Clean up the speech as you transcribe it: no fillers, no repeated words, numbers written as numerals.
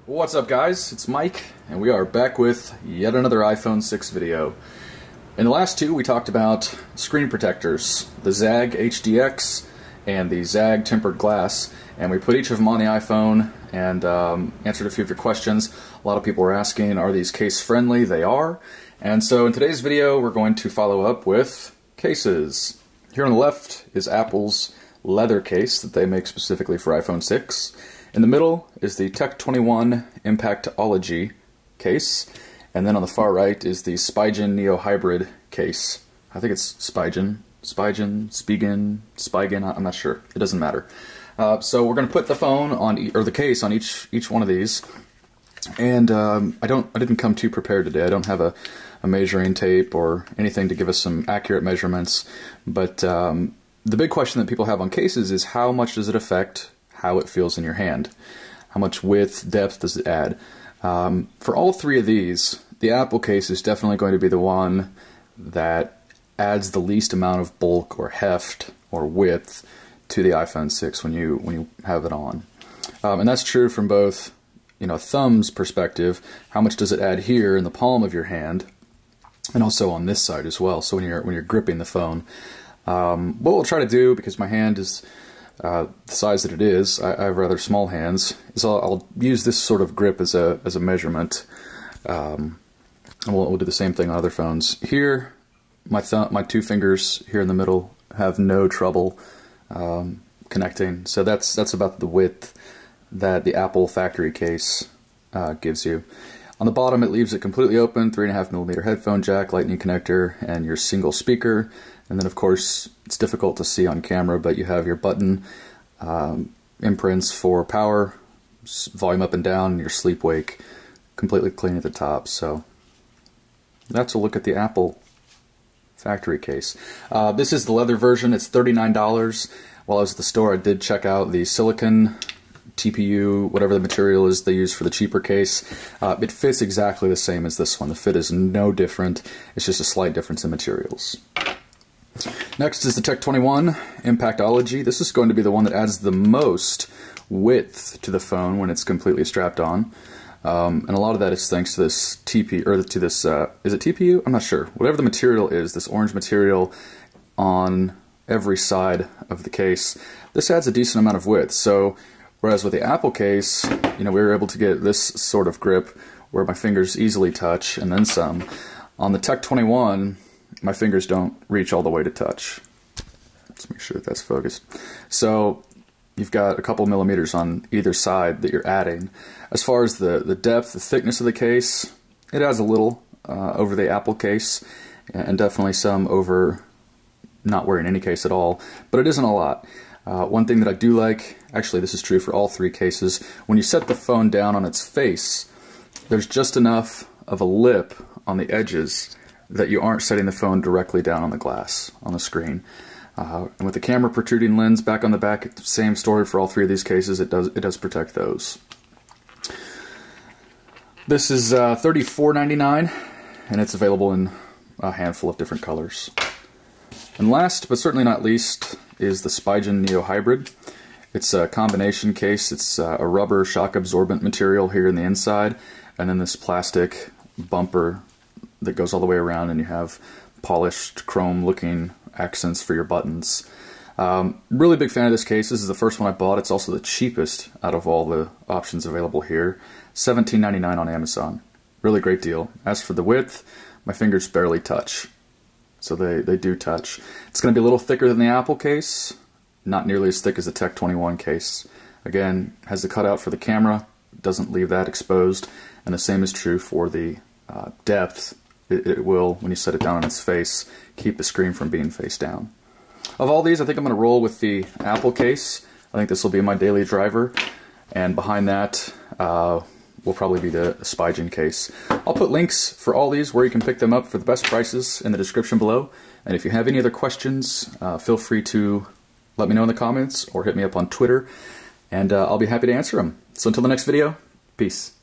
What's up, guys? It's Mike, and we are back with yet another iPhone 6 video. In the last two, we talked about screen protectors, the Zagg HDX and the Zagg tempered glass, and we put each of them on the iPhone and answered a few of your questions. A lot of people were asking, are these case friendly? They are. And so in today's video, we're going to follow up with cases. Here on the left is Apple's leather case that they make specifically for iPhone 6. In the middle is the Tech21 Impactology case, and then on the far right is the Spigen Neo Hybrid case. I think it's Spigen, I'm not sure. It doesn't matter. So we're going to put the phone on, or the case on each one of these, and I didn't come too prepared today. I don't have a measuring tape or anything to give us some accurate measurements, but the big question that people have on cases is how much does it affect how it feels in your hand? How much width, depth does it add? For all three of these, the Apple case is definitely going to be the one that adds the least amount of bulk or heft or width to the iPhone 6 when you have it on. And that's true from both, thumb's perspective, how much does it add here in the palm of your hand, and also on this side as well, so when you're gripping the phone. What we'll try to do, because my hand is the size that it is, I have rather small hands, is I'll use this sort of grip as a measurement. And we'll do the same thing on other phones. Here, my two fingers here in the middle have no trouble connecting, so that's about the width that the Apple factory case gives you. On the bottom, it leaves it completely open, 3.5mm headphone jack, lightning connector, and your single speaker. And then, of course, it's difficult to see on camera, but you have your button imprints for power, volume up and down, and your sleep-wake, completely clean at the top. So that's a look at the Apple factory case. This is the leather version. It's $39. While I was at the store, I did check out the silicone TPU, whatever the material is they use for the cheaper case. It fits exactly the same as this one. The fit is no different. It's just a slight difference in materials. Next is the Tech21 Impactology. This is going to be the one that adds the most width to the phone when it's completely strapped on. And a lot of that is thanks to this TP, or to this, is it TPU? I'm not sure. Whatever the material is, this orange material on every side of the case, this adds a decent amount of width. So, whereas with the Apple case, we were able to get this sort of grip where my fingers easily touch, and then some. On the Tech21, my fingers don't reach all the way to touch. Let's make sure that that's focused. So you've got a couple millimeters on either side that you're adding. As far as the depth, the thickness of the case, it adds a little over the Apple case, and definitely some over not wearing any case at all, but it isn't a lot. One thing that I do like, actually this is true for all three cases, when you set the phone down on its face, there's just enough of a lip on the edges that you aren't setting the phone directly down on the glass, on the screen. And with the camera protruding lens back on the back, same story for all three of these cases, it does protect those. This is $34.99, and it's available in a handful of different colors. And last, but certainly not least, is the Spigen Neo Hybrid. It's a combination case. It's a rubber shock absorbent material here in the inside, and then this plastic bumper that goes all the way around, and you have polished chrome looking accents for your buttons. Really big fan of this case. This is the first one I bought. It's also the cheapest out of all the options available here. $17.99 on Amazon. Really great deal. As for the width, my fingers barely touch. So they do touch. It's going to be a little thicker than the Apple case, not nearly as thick as the Tech21 case. Again, has the cutout for the camera, doesn't leave that exposed, and the same is true for the depth. It will, when you set it down on its face, keep the screen from being face down. Of all these, I think I'm going to roll with the Apple case. I think this will be my daily driver, and behind that will probably be the Spigen case. I'll put links for all these where you can pick them up for the best prices in the description below. And if you have any other questions, feel free to let me know in the comments or hit me up on Twitter, and I'll be happy to answer them. So until the next video, peace.